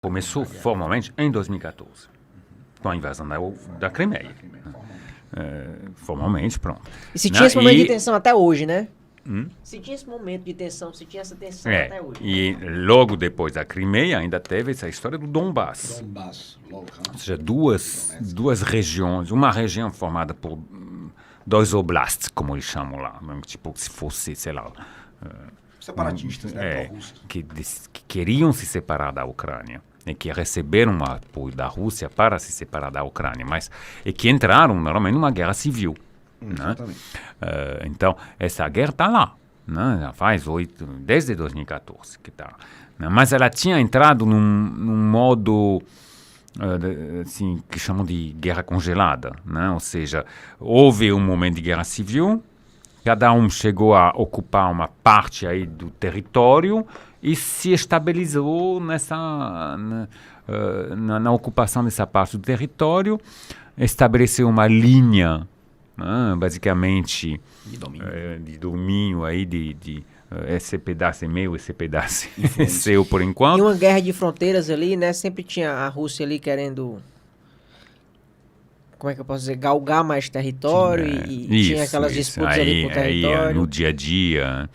começou formalmente em 2014, com a invasão da Crimeia. Formalmente, pronto. E se tinha esse momento de tensão até hoje, né? Se tinha esse momento de tensão, se tinha essa tensão até hoje. E logo depois da Crimeia ainda teve essa história do Donbass. Ou seja, duas regiões, uma região formada por dois oblasts, como eles chamam lá, tipo se fosse, sei lá... separatistas, né? Que queriam se separar da Ucrânia. E que receberam um apoio da Rússia para se separar da Ucrânia, e que entraram normalmente numa guerra civil. Né? Então, essa guerra está lá, né? Já faz desde 2014 que está. Né? Mas ela tinha entrado num modo assim, que chamam de guerra congelada. Né? Ou seja, houve um momento de guerra civil, cada um chegou a ocupar uma parte aí do território e se estabilizou na ocupação dessa parte do território, estabeleceu uma linha, basicamente, de domínio aí, esse pedaço é meu, esse pedaço é seu por enquanto. E uma guerra de fronteiras ali, né? Sempre tinha a Rússia ali querendo... Como é que eu posso dizer? Galgar mais território e tinha aquelas disputas ali por território. Aí, no dia a dia,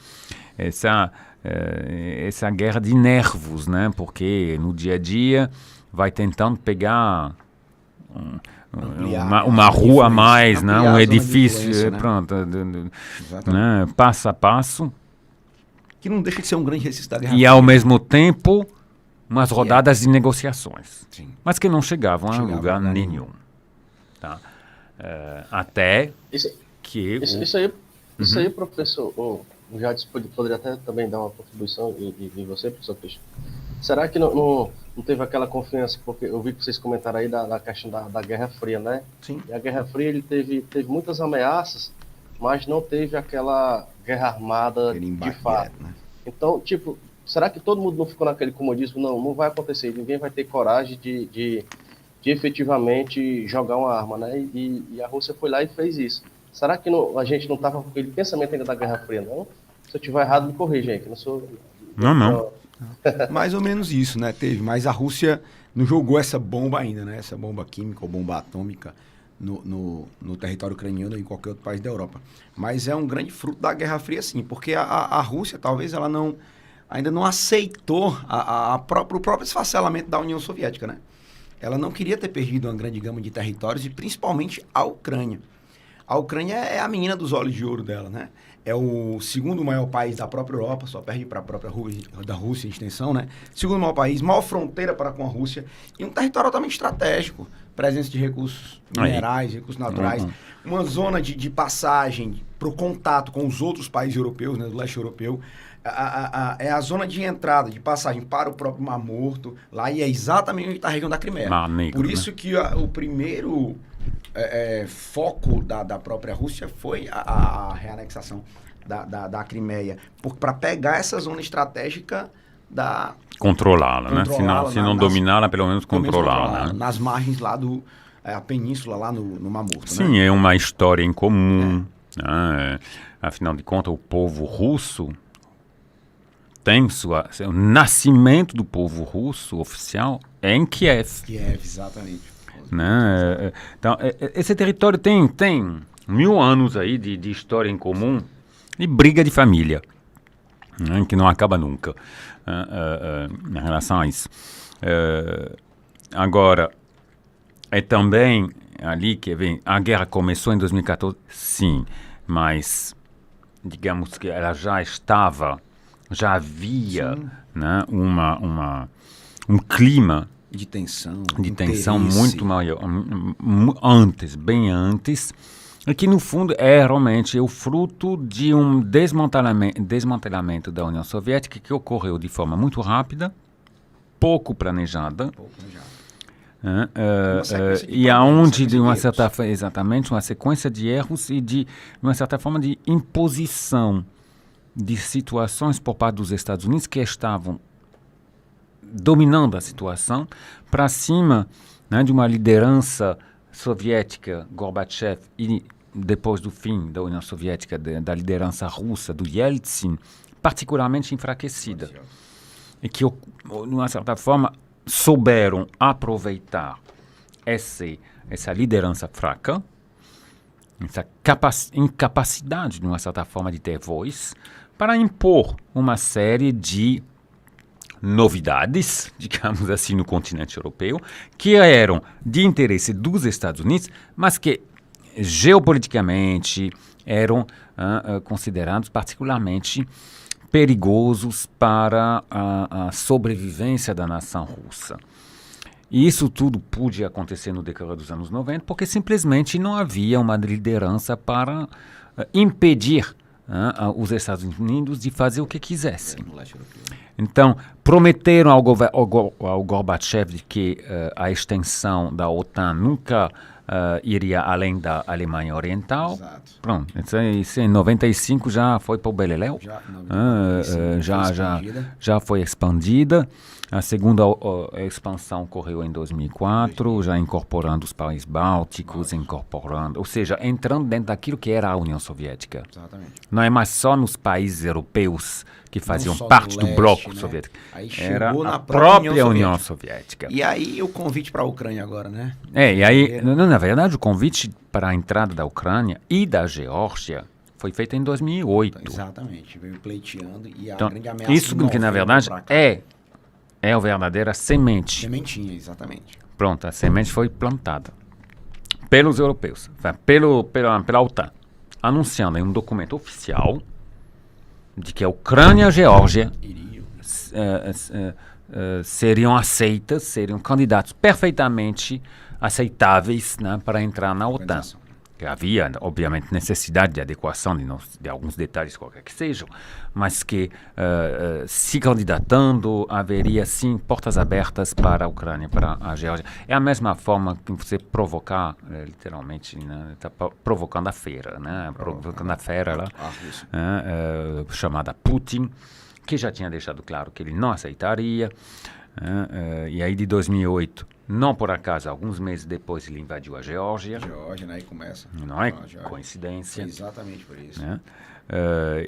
essa guerra de nervos, né? Porque no dia a dia vai tentando pegar uma rua a mais, né? Um edifício, né? Pronto, né? Passo a passo. Que não deixa de ser um grande resistência da guerra. E ao mesmo tempo, umas rodadas de negociações. Sim. Mas que não chegavam a lugar nenhum. Tá? Até que... Isso aí, professor, o Jadson poderia até também dar uma contribuição, e você, professor Cristian. Será que não teve aquela confiança, porque eu vi que vocês comentaram aí da questão da Guerra Fria, né? Sim. E a Guerra Fria, ele teve muitas ameaças, mas não teve aquela guerra armada de fato. Né? Então, tipo, será que todo mundo não ficou naquele comodismo? Não vai acontecer, ninguém vai ter coragem de efetivamente jogar uma arma, né? E a Rússia foi lá e fez isso. Será que a gente não estava com aquele pensamento ainda da Guerra Fria, não? Se eu estiver errado, me corrija, gente. Não. Mais ou menos isso, né? Teve, mas a Rússia não jogou essa bomba ainda, né? Essa bomba química ou bomba atômica no território ucraniano ou em qualquer outro país da Europa. Mas é um grande fruto da Guerra Fria, sim, porque a Rússia, talvez, ela ainda não aceitou o próprio esfacelamento da União Soviética, né? Ela não queria ter perdido uma grande gama de territórios e principalmente a Ucrânia. A Ucrânia é a menina dos olhos de ouro dela, né? É o segundo maior país da própria Europa, só perde para a própria da Rússia em extensão, né? Segundo maior país, maior fronteira para com a Rússia e um território altamente estratégico. Presença de recursos minerais, recursos naturais. Uma zona de passagem para o contato com os outros países europeus, né? Do leste europeu. É a zona de entrada, de passagem para o próprio Mar Morto, lá, e é exatamente onde está a região da Crimeia. Por isso que o primeiro foco da própria Rússia foi a reanexação da Crimeia, para pegar essa zona estratégica controlá-la, né? Se não dominá-la, pelo menos controlá-la. Né? Nas margens lá a península lá no Mar Morto. Sim, né? É uma história em comum. Né? Afinal de contas, o povo russo tem o nascimento do povo russo oficial é em Kiev. Kiev, exatamente. Né? Então, esse território tem 1000 anos aí de história em comum e briga de família, né? Que não acaba nunca em relação a isso. Agora, é também ali que vem, a guerra começou em 2014, sim, mas digamos que ela já havia, né, um clima de tensão muito maior, bem antes, e que no fundo é realmente o fruto de um desmantelamento da União Soviética que ocorreu de forma muito rápida, pouco planejada. E aonde de uma certa exatamente uma sequência de erros e de uma certa forma de imposição de situações por parte dos Estados Unidos que estavam dominando a situação para cima, né, de uma liderança soviética, Gorbachev, e depois do fim da União Soviética, da liderança russa, do Yeltsin, particularmente enfraquecida. E que, de uma certa forma, souberam aproveitar essa liderança fraca, essa incapacidade, de uma certa forma, de ter voz, para impor uma série de novidades, digamos assim, no continente europeu, que eram de interesse dos Estados Unidos, mas que geopoliticamente eram considerados particularmente perigosos para a sobrevivência da nação russa. E isso tudo podia acontecer no decorrer dos anos 90, porque simplesmente não havia uma liderança para impedir os Estados Unidos de fazer o que quisessem. Então, prometeram ao Gorbachev de que a extensão da OTAN nunca iria além da Alemanha Oriental. Exato. Pronto, isso em 95 já foi para o beleléu. Já foi expandida. A segunda expansão ocorreu em 2004, já incorporando os países bálticos, ou seja, entrando dentro daquilo que era a União Soviética. Exatamente. Não é mais só nos países europeus que faziam parte do bloco soviético. Aí era chegou na a própria União União Soviética. E aí o convite para a Ucrânia agora, né? E aí, na verdade, o convite para a entrada da Ucrânia e da Geórgia foi feito em 2008. Exatamente, veio pleiteando e a Então, grande ameaça... isso que, na verdade, é a verdadeira semente. Sementinha, exatamente. Pronto, a semente foi plantada pelos europeus, pela OTAN, anunciando em um documento oficial de que a Ucrânia e a Geórgia seriam aceitas, seriam candidatos perfeitamente aceitáveis, né, para entrar na OTAN. Havia, obviamente, necessidade de adequação de alguns detalhes, qualquer que sejam, mas que, se candidatando, haveria, sim, portas abertas para a Ucrânia, para a Geórgia. É a mesma forma que você provocar, literalmente, né, está provocando a feira, né, provocando a fera lá, chamada Putin, que já tinha deixado claro que ele não aceitaria. E aí, de 2008, não por acaso, alguns meses depois, ele invadiu a Geórgia. Geórgia, né? Aí começa. Não é coincidência. Foi exatamente por isso. Né?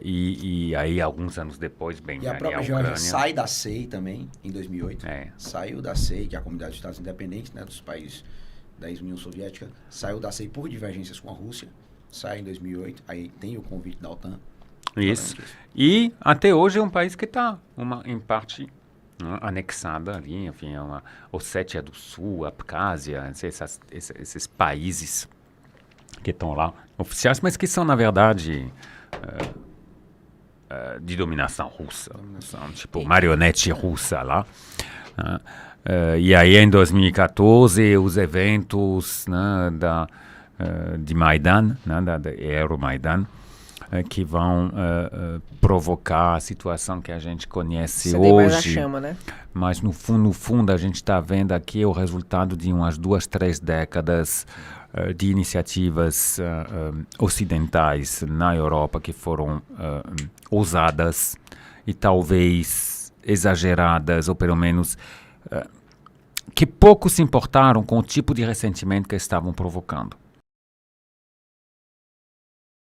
E aí, alguns anos depois, bem... E a própria Geórgia sai da CEI também, em 2008. Saiu da CEI, que é a Comunidade de Estados Independentes, né, dos países da ex-União Soviética. Saiu da CEI por divergências com a Rússia. Sai em 2008. Aí tem o convite da OTAN. Isso. E até hoje é um país que está, em parte... anexada ali, enfim, a Ossétia do Sul, a Abcásia, esses países que estão lá, oficiais, mas que são, na verdade, de dominação russa, são tipo marionete russa lá. E aí, em 2014, os eventos, né, de Maidan, né, da Euromaidan, que vão provocar a situação que a gente conhece hoje. Mais a chama, né? Mas no fundo a gente está vendo aqui o resultado de umas 2-3 décadas de iniciativas ocidentais na Europa que foram ousadas e talvez exageradas, ou pelo menos que pouco se importaram com o tipo de ressentimento que estavam provocando.